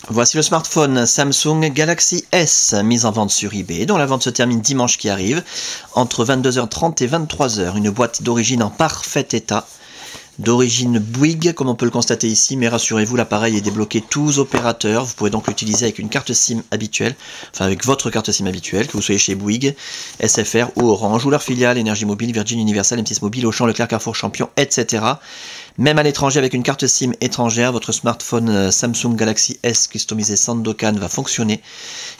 Voici le smartphone Samsung Galaxy S, mis en vente sur eBay, dont la vente se termine dimanche qui arrive, entre 22h30 et 23h. Une boîte d'origine en parfait état, d'origine Bouygues, comme on peut le constater ici, mais rassurez-vous, l'appareil est débloqué tous opérateurs. Vous pourrez donc l'utiliser avec une carte SIM habituelle, enfin avec votre carte SIM habituelle, que vous soyez chez Bouygues, SFR ou Orange, ou leur filiale, Énergie Mobile, Virgin, Universal, M6 Mobile, Auchan, Leclerc, Carrefour, Champion, etc. Même à l'étranger, avec une carte SIM étrangère, votre smartphone Samsung Galaxy S customisé Sandokan va fonctionner.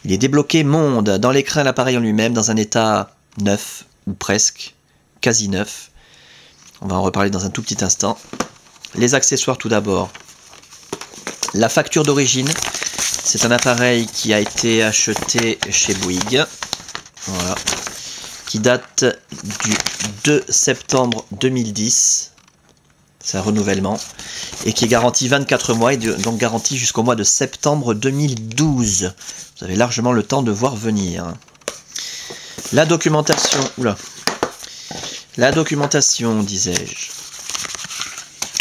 Il est débloqué monde. Dans l'écran, l'appareil en lui-même, dans un état neuf, ou presque, quasi neuf. On va en reparler dans un tout petit instant. Les accessoires tout d'abord. La facture d'origine. C'est un appareil qui a été acheté chez Bouygues. Voilà. Qui date du 2 septembre 2010. C'est un renouvellement. Et qui est garanti 24 mois et donc garanti jusqu'au mois de septembre 2012. Vous avez largement le temps de voir venir. La documentation. Oula. La documentation, disais-je.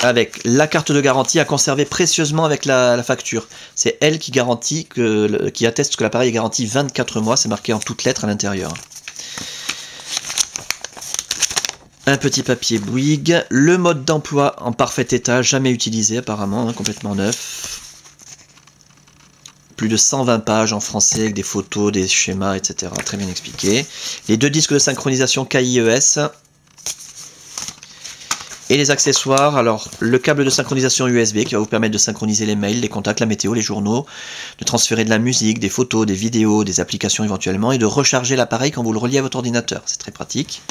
Avec la carte de garantie à conserver précieusement avec la facture. C'est elle qui garantit, qui atteste que l'appareil est garanti 24 mois. C'est marqué en toutes lettres à l'intérieur. Un petit papier Bouygues, le mode d'emploi en parfait état, jamais utilisé apparemment, hein, complètement neuf. Plus de 120 pages en français avec des photos, des schémas, etc. Très bien expliqué. Les deux disques de synchronisation KIES. Et les accessoires, alors le câble de synchronisation USB qui va vous permettre de synchroniser les mails, les contacts, la météo, les journaux, de transférer de la musique, des photos, des vidéos, des applications éventuellement, et de recharger l'appareil quand vous le reliez à votre ordinateur. C'est très pratique.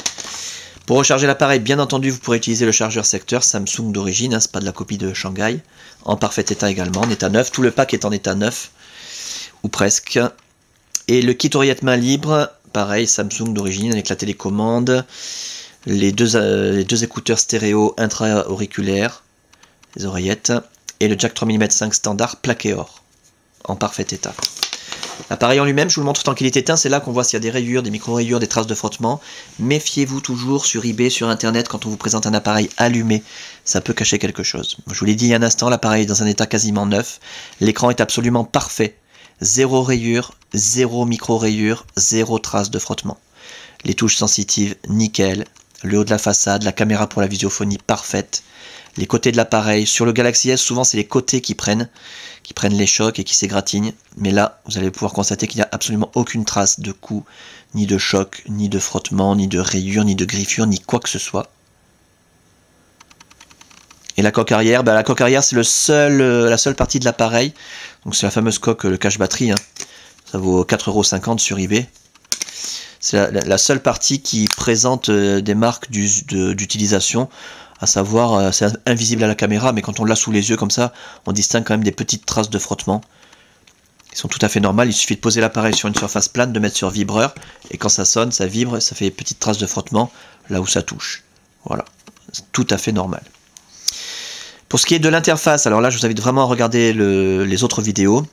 Pour recharger l'appareil, bien entendu, vous pourrez utiliser le chargeur secteur Samsung d'origine, hein, c'est pas de la copie de Shanghai, en parfait état également, en état neuf, tout le pack est en état neuf, ou presque. Et le kit oreillette main libre, pareil, Samsung d'origine, avec la télécommande, les deux écouteurs stéréo intra-auriculaires, les oreillettes, et le jack 3 mm 5 standard plaqué or, en parfait état. L'appareil en lui-même, je vous le montre tant qu'il est éteint, c'est là qu'on voit s'il y a des rayures, des micro-rayures, des traces de frottement. Méfiez-vous toujours sur eBay, sur internet, quand on vous présente un appareil allumé, ça peut cacher quelque chose. Je vous l'ai dit il y a un instant, l'appareil est dans un état quasiment neuf, l'écran est absolument parfait, zéro rayure, zéro micro-rayure, zéro trace de frottement. Les touches sensitives, nickel, le haut de la façade, la caméra pour la visiophonie parfaite, les côtés de l'appareil. Sur le Galaxy S, souvent c'est les côtés qui prennent les chocs et qui s'égratignent. Mais là, vous allez pouvoir constater qu'il n'y a absolument aucune trace de coup, ni de choc, ni de frottement, ni de rayure, ni de griffure, ni quoi que ce soit. Et la coque arrière, la coque arrière c'est la seule partie de l'appareil. Donc c'est la fameuse coque, le cache batterie. Hein. Ça vaut 4,50 € sur eBay. C'est la seule partie qui présente des marques d'utilisation. À savoir, c'est invisible à la caméra, mais quand on l'a sous les yeux comme ça, on distingue quand même des petites traces de frottement. Ils sont tout à fait normales, il suffit de poser l'appareil sur une surface plane, de mettre sur vibreur, et quand ça sonne, ça vibre, ça fait des petites traces de frottement là où ça touche. Voilà, c'est tout à fait normal. Pour ce qui est de l'interface, alors là je vous invite vraiment à regarder les autres vidéos.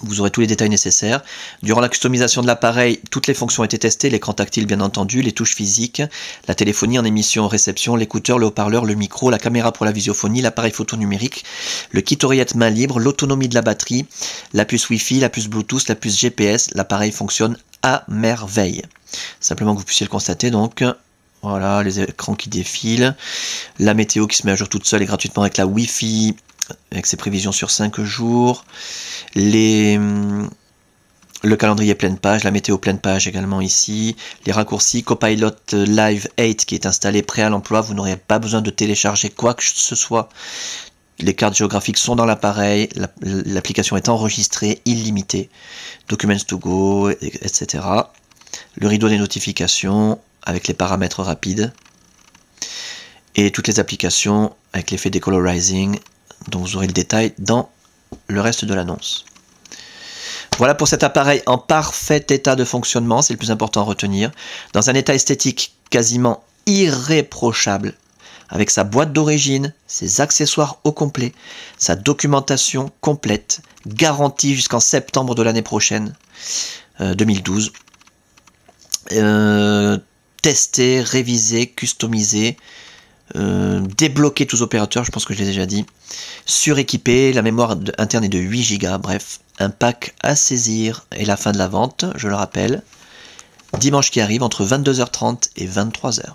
Vous aurez tous les détails nécessaires. Durant la customisation de l'appareil, toutes les fonctions ont été testées, l'écran tactile bien entendu, les touches physiques, la téléphonie en émission, réception, l'écouteur, le haut-parleur, le micro, la caméra pour la visiophonie, l'appareil photo numérique, le kit oreillette main libre, l'autonomie de la batterie, la puce Wi-Fi, la puce Bluetooth, la puce GPS, l'appareil fonctionne à merveille. Simplement que vous puissiez le constater donc. Voilà, les écrans qui défilent, la météo qui se met à jour toute seule et gratuitement avec la Wi-Fi, avec ses prévisions sur 5 jours, le calendrier pleine page, la météo pleine page également ici, les raccourcis, Copilot Live 8 qui est installé prêt à l'emploi, vous n'aurez pas besoin de télécharger quoi que ce soit. Les cartes géographiques sont dans l'appareil, l'application est enregistrée, illimitée, Documents to go, etc. Le rideau des notifications avec les paramètres rapides et toutes les applications avec l'effet décolorizing, dont vous aurez le détail dans le reste de l'annonce. Voilà pour cet appareil en parfait état de fonctionnement, c'est le plus important à retenir, dans un état esthétique quasiment irréprochable, avec sa boîte d'origine, ses accessoires au complet, sa documentation complète, garantie jusqu'en septembre de l'année prochaine, 2012. Testé, révisé, customisé, débloquer tous les opérateurs, je pense que je l'ai déjà dit, suréquipé, la mémoire interne est de 8 Go, bref, un pack à saisir et la fin de la vente, je le rappelle, dimanche qui arrive entre 22h30 et 23h.